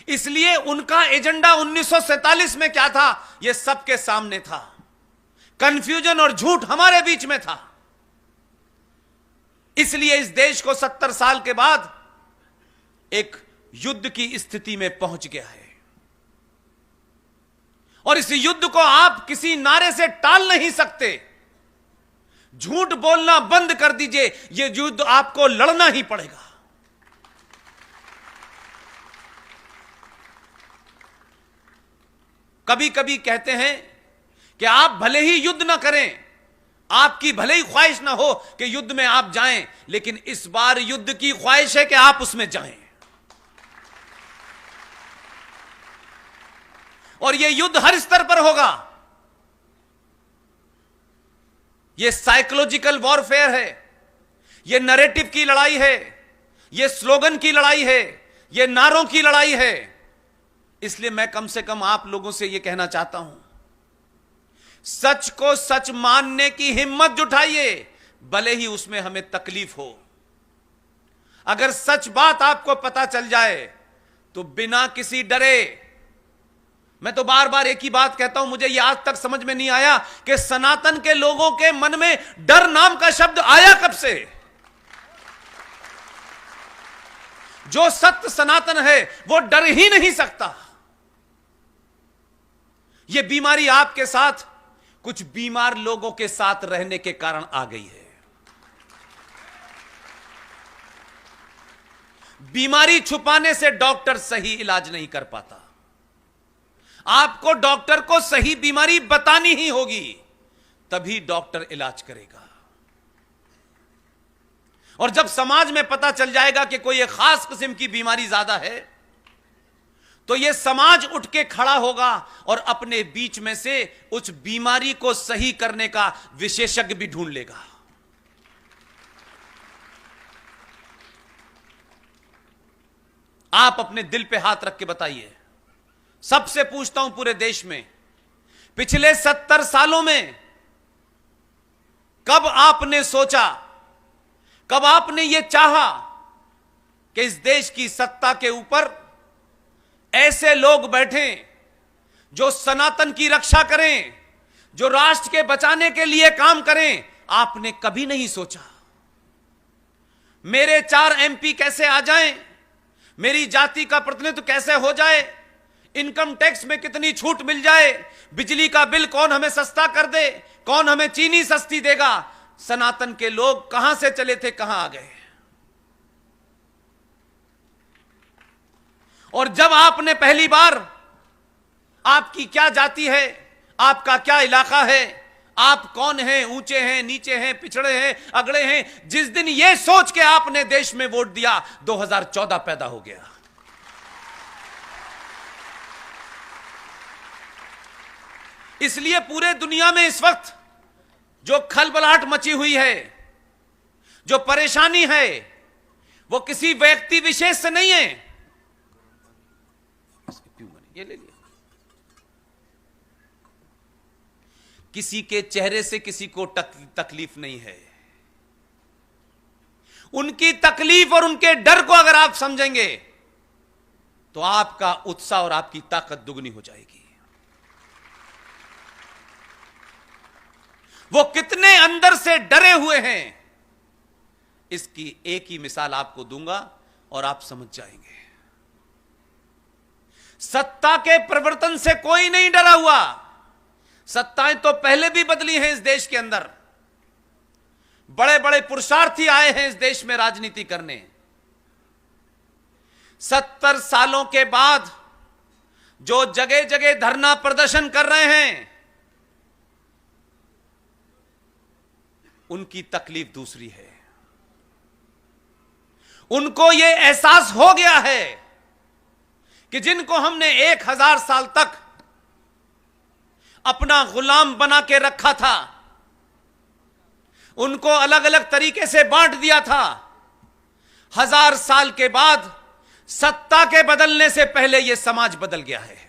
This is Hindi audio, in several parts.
इसलिए उनका एजेंडा 1947 में क्या था, यह सबके सामने था। कंफ्यूजन और झूठ हमारे बीच में था। इसलिए इस देश को 70 साल के बाद एक युद्ध की स्थिति में पहुंच गया है, और इस युद्ध को आप किसी नारे से टाल नहीं सकते। झूठ बोलना बंद कर दीजिए, यह युद्ध आपको लड़ना ही पड़ेगा। कभी कभी कहते हैं कि आप भले ही युद्ध ना करें, आपकी भले ही ख्वाहिश ना हो कि युद्ध में आप जाएं, लेकिन इस बार युद्ध की ख्वाहिश है कि आप उसमें जाएं। और यह युद्ध हर स्तर पर होगा। यह साइकोलॉजिकल वॉरफेयर है, यह नैरेटिव की लड़ाई है, यह स्लोगन की लड़ाई है, यह नारों की लड़ाई है। इसलिए मैं कम से कम आप लोगों से यह कहना चाहता हूं, सच को सच मानने की हिम्मत जुटाइए, भले ही उसमें हमें तकलीफ हो। अगर सच बात आपको पता चल जाए तो बिना किसी डरे, मैं तो बार बार एक ही बात कहता हूं, मुझे यह आज तक समझ में नहीं आया कि सनातन के लोगों के मन में डर नाम का शब्द आया कब से। जो सत्य सनातन है वो डर ही नहीं सकता। यह बीमारी आपके साथ, कुछ बीमार लोगों के साथ रहने के कारण आ गई है। बीमारी छुपाने से डॉक्टर सही इलाज नहीं कर पाता। आपको डॉक्टर को सही बीमारी बतानी ही होगी, तभी डॉक्टर इलाज करेगा। और जब समाज में पता चल जाएगा कि कोई एक खास किस्म की बीमारी ज्यादा है, तो यह समाज उठ के खड़ा होगा और अपने बीच में से उस बीमारी को सही करने का विशेषज्ञ भी ढूंढ लेगा। आप अपने दिल पे हाथ रख के बताइए, सबसे पूछता हूं पूरे देश में, पिछले 70 सालों में कब आपने सोचा, कब आपने यह चाहा कि इस देश की सत्ता के ऊपर ऐसे लोग बैठें जो सनातन की रक्षा करें, जो राष्ट्र के बचाने के लिए काम करें? आपने कभी नहीं सोचा। मेरे 4 MP कैसे आ जाएं, मेरी जाति का प्रतिनिधित्व कैसे हो जाए, इनकम टैक्स में कितनी छूट मिल जाए, बिजली का बिल कौन हमें सस्ता कर दे, कौन हमें चीनी सस्ती देगा। सनातन के लोग कहां से चले थे, कहां आ गए। और जब आपने पहली बार, आपकी क्या जाति है, आपका क्या इलाका है, आप कौन हैं, ऊंचे हैं, नीचे हैं, पिछड़े हैं, अगड़े हैं, जिस दिन यह सोच के आपने देश में वोट दिया, 2014 पैदा हो गया। इसलिए पूरे दुनिया में इस वक्त जो खलबलाहट मची हुई है, जो परेशानी है, वो किसी व्यक्ति विशेष से नहीं है। ये ले लिया। किसी के चेहरे से किसी को तकलीफ नहीं है। उनकी तकलीफ और उनके डर को अगर आप समझेंगे तो आपका उत्साह और आपकी ताकत दुगनी हो जाएगी। वो कितने अंदर से डरे हुए हैं, इसकी एक ही मिसाल आपको दूंगा और आप समझ जाएंगे। सत्ता के परिवर्तन से कोई नहीं डरा हुआ। सत्ताएं तो पहले भी बदली हैं इस देश के अंदर। बड़े बड़े पुरुषार्थी आए हैं इस देश में राजनीति करने। 70 सालों के बाद जो जगह जगह धरना प्रदर्शन कर रहे हैं, उनकी तकलीफ दूसरी है। उनको यह एहसास हो गया है कि जिनको हमने 1000 साल तक अपना गुलाम बना के रखा था, उनको अलग अलग तरीके से बांट दिया था, 1000 साल के बाद सत्ता के बदलने से पहले यह समाज बदल गया है।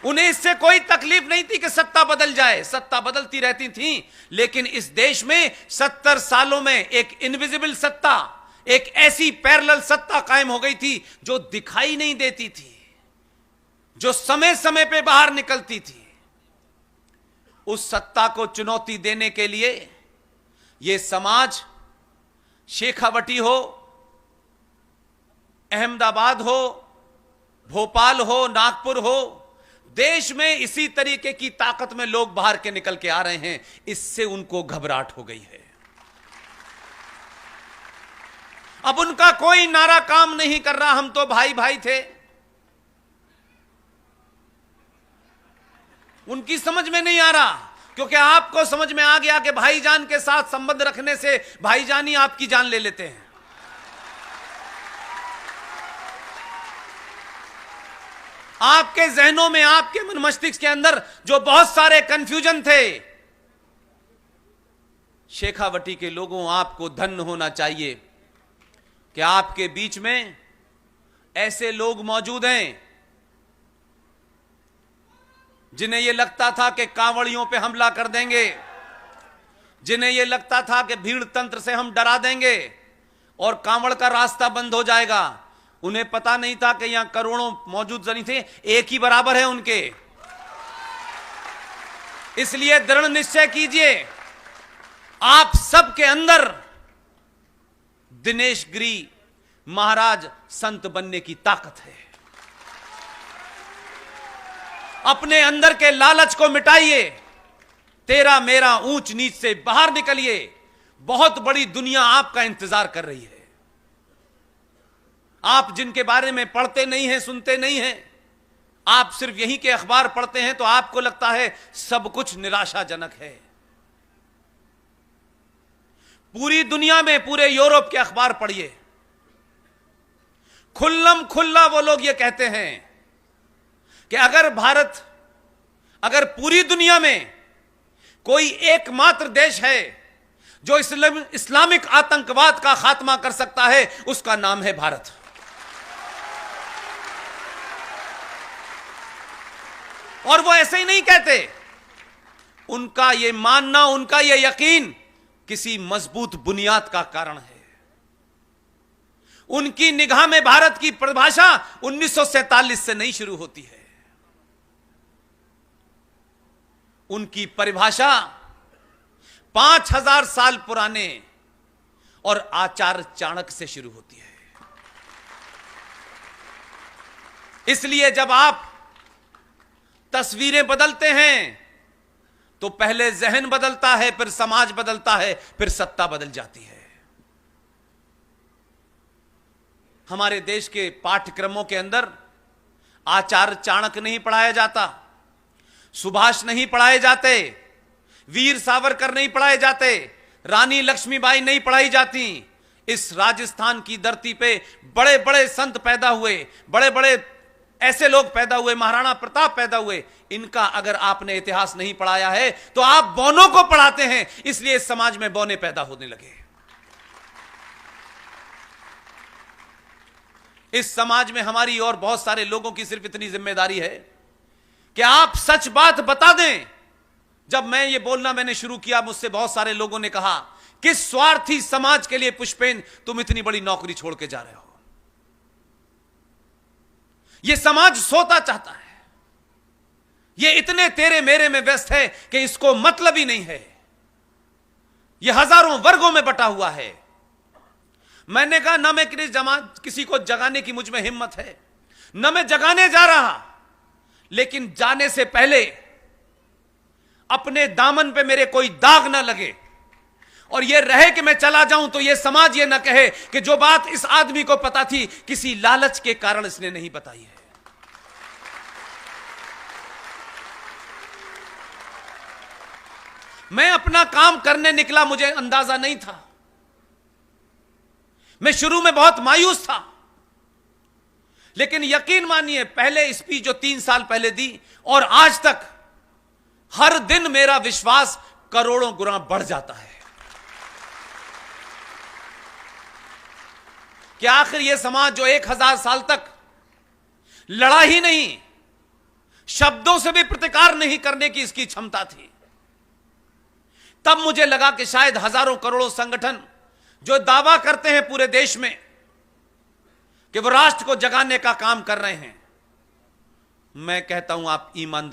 उन्हें इससे कोई तकलीफ नहीं थी कि सत्ता बदल जाए। सत्ता बदलती रहती थी, लेकिन इस देश में 70 सालों में एक इनविजिबल सत्ता, एक ऐसी पैरेलल सत्ता कायम हो गई थी जो दिखाई नहीं देती थी, जो समय समय पे बाहर निकलती थी। उस सत्ता को चुनौती देने के लिए यह समाज शेखावटी हो, अहमदाबाद हो, भोपाल हो, नागपुर हो, देश में इसी तरीके की ताकत में लोग बाहर के निकल के आ रहे हैं। इससे उनको घबराहट हो गई है। अब उनका कोई नारा काम नहीं कर रहा, हम तो भाई भाई थे। उनकी समझ में नहीं आ रहा, क्योंकि आपको समझ में आ गया कि भाईजान के साथ संबंध रखने से भाईजान ही आपकी जान ले लेते हैं। आपके जहनों में, आपके मन मस्तिष्क के अंदर जो बहुत सारे कंफ्यूजन थे, शेखावटी के लोगों, आपको धन्य होना चाहिए कि आपके बीच में ऐसे लोग मौजूद हैं जिन्हें यह लगता था कि कांवड़ियों पे हमला कर देंगे, जिन्हें यह लगता था कि भीड़ तंत्र से हम डरा देंगे और कांवड़ का रास्ता बंद हो जाएगा। उन्हें पता नहीं था कि यहां करोड़ों मौजूद नहीं थे, एक ही बराबर है उनके। इसलिए दृढ़ निश्चय कीजिए, आप सबके अंदर दिनेश गिरी महाराज संत बनने की ताकत है। अपने अंदर के लालच को मिटाइए, तेरा मेरा ऊंच नीच से बाहर निकलिए। बहुत बड़ी दुनिया आपका इंतजार कर रही है। आप जिनके बारे में पढ़ते नहीं हैं, सुनते नहीं हैं, आप सिर्फ यहीं के अखबार पढ़ते हैं, तो आपको लगता है सब कुछ निराशाजनक है। पूरी दुनिया में, पूरे यूरोप के अखबार पढ़िए, खुल्लम खुल्ला वो लोग ये कहते हैं कि अगर पूरी दुनिया में कोई एकमात्र देश है जो इस्लामिक आतंकवाद का खात्मा कर सकता है, उसका नाम है भारत। और वो ऐसे ही नहीं कहते, उनका ये मानना, उनका ये यकीन किसी मजबूत बुनियाद का कारण है। उनकी निगाह में भारत की परिभाषा 1947 से नहीं शुरू होती है। उनकी परिभाषा 5000 साल पुराने और आचार्य चाणक्य से शुरू होती है। इसलिए जब आप तस्वीरें बदलते हैं तो पहले जहन बदलता है, फिर समाज बदलता है, फिर सत्ता बदल जाती है। हमारे देश के पाठ्यक्रमों के अंदर आचार्य चाणक्य नहीं पढ़ाया जाता, सुभाष नहीं पढ़ाए जाते, वीर सावरकर नहीं पढ़ाए जाते, रानी लक्ष्मीबाई नहीं पढ़ाई जाती। इस राजस्थान की धरती पे बड़े बड़े संत पैदा हुए, बड़े बड़े ऐसे लोग पैदा हुए, महाराणा प्रताप पैदा हुए। इनका अगर आपने इतिहास नहीं पढ़ाया है तो आप बौनों को पढ़ाते हैं। इसलिए इस समाज में बौने पैदा होने लगे। इस समाज में हमारी और बहुत सारे लोगों की सिर्फ इतनी जिम्मेदारी है कि आप सच बात बता दें। जब मैं ये बोलना मैंने शुरू किया, मुझसे बहुत सारे लोगों ने कहा, किस स्वार्थी समाज के लिए पुष्पेन तुम इतनी बड़ी नौकरी छोड़ के जा रहे हो? यह समाज सोता चाहता है, यह इतने तेरे मेरे में व्यस्त है कि इसको मतलब ही नहीं है। यह हजारों वर्गों में बटा हुआ है। मैंने कहा, ना मैं किसी को जगाने की मुझ में हिम्मत है, न मैं जगाने जा रहा, लेकिन जाने से पहले अपने दामन पे मेरे कोई दाग ना लगे और यह रहे कि मैं चला जाऊं तो यह समाज यह ना कहे कि जो बात इस आदमी को पता थी, किसी लालच के कारण इसने नहीं बताई है। मैं अपना काम करने निकला, मुझे अंदाजा नहीं था। मैं शुरू में बहुत मायूस था, लेकिन यकीन मानिए, पहले स्पीच जो 3 साल पहले दी और आज तक हर दिन मेरा विश्वास करोड़ों गुना बढ़ जाता है कि आखिर यह समाज जो 1000 साल तक लड़ा ही नहीं, शब्दों से भी प्रतिकार नहीं करने की इसकी क्षमता थी, तब मुझे लगा कि शायद हजारों करोड़ों संगठन जो दावा करते हैं पूरे देश में कि वो राष्ट्र को जगाने का काम कर रहे हैं, मैं कहता हूं आप ईमानदार